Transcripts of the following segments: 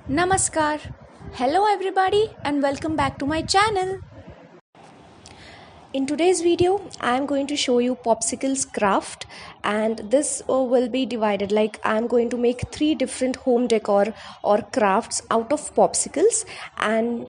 Namaskar. Hello everybody and welcome back to my channel. In today's video, I am going to show you Popsicles Craft, and this will be divided like I am going to make three different home decor or crafts out of popsicles. And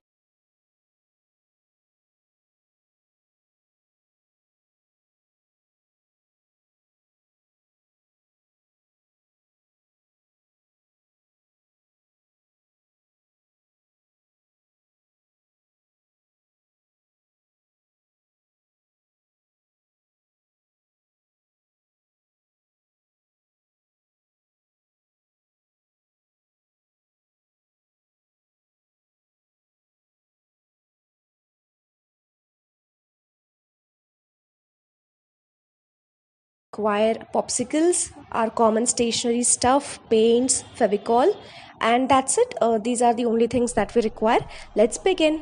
require popsicles, our common stationery stuff, paints, fevicol, and that's it. These are the only things that we require. Let's begin.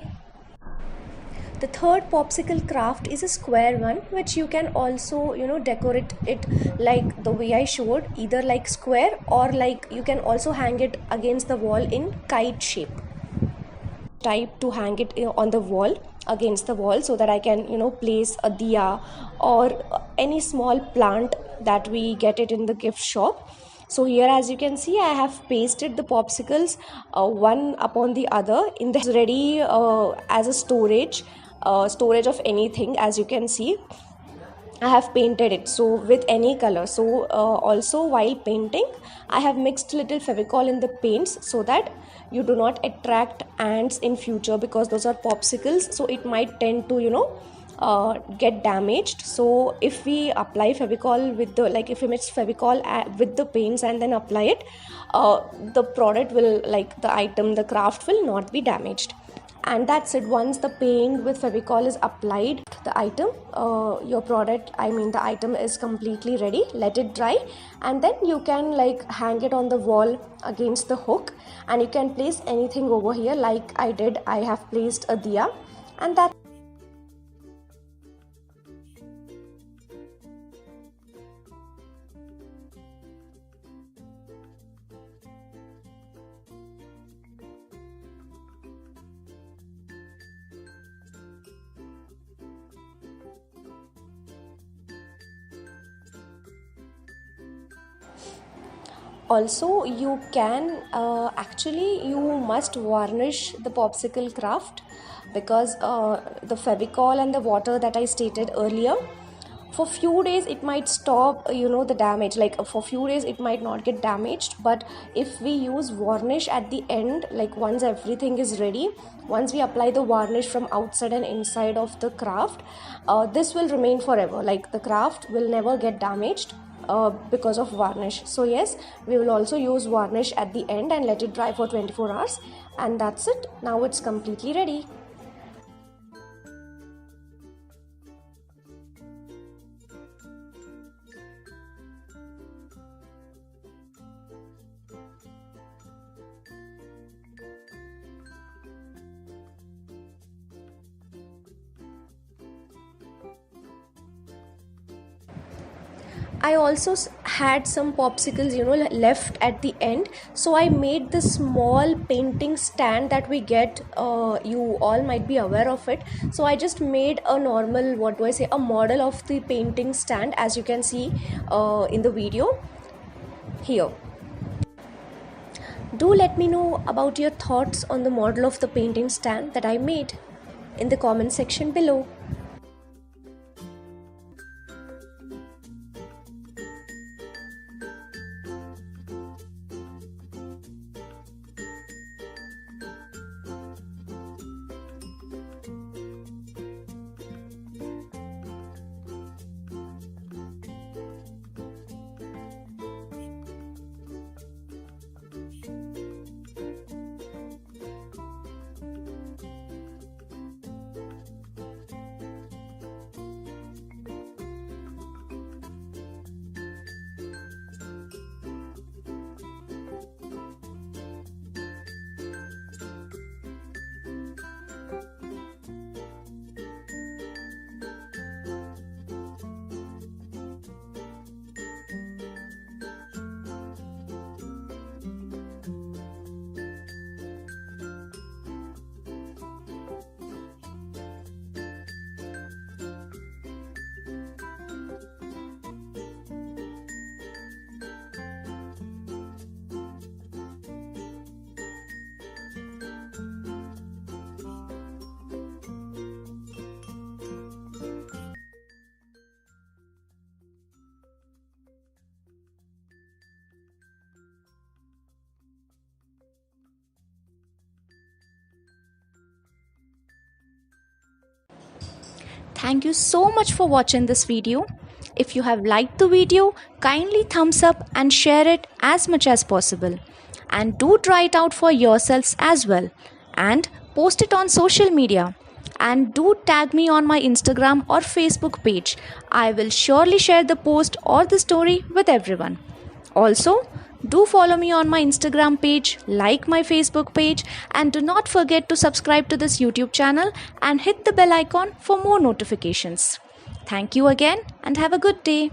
The third popsicle craft is a square one, which you can also decorate it like the way I showed, either like square or like you can also hang it against the wall in kite shape type, to hang it on the wall against the wall so that I can place a diya or any small plant that we get it in the gift shop. So here, as you can see, I have pasted the popsicles one upon the other in the ready as a storage of anything. As you can see, I have painted it so with any color. So also while painting, I have mixed little fevicol in the paints so that you do not attract ants in future, because those are popsicles, so it might tend to get damaged. So if we apply fevicol with the, like if we mix fevicol with the paints and then apply it, the product will, like the item, the craft will not be damaged. And that's it. Once the paint with fevicol is applied the item, your product, I mean the item, is completely ready. Let it dry, and then you can like hang it on the wall against the hook, and you can place anything over here like I did. I have placed a diya, and that. Also, you can actually, you must varnish the popsicle craft, because the fevicol and the water that I stated earlier, for few days it might stop the damage. Like for few days it might not get damaged, but if we use varnish at the end, like once everything is ready, once we apply the varnish from outside and inside of the craft, this will remain forever. Like the craft will never get damaged because of varnish. So yes, we will also use varnish at the end and let it dry for 24 hours, and that's it. Now it's completely ready. I also had some popsicles left at the end, so I made this small painting stand that we get, you all might be aware of it. So I just made a normal, what do I say, a model of the painting stand, as you can see in the video here. Do let me know about your thoughts on the model of the painting stand that I made in the comment section below. Thank you so much for watching this video. If you have liked the video, kindly thumbs up and share it as much as possible. And do try it out for yourselves as well. And post it on social media. And do tag me on my Instagram or Facebook page. I will surely share the post or the story with everyone. Also, do follow me on my Instagram page, like my Facebook page, and do not forget to subscribe to this YouTube channel and hit the bell icon for more notifications. Thank you again and have a good day.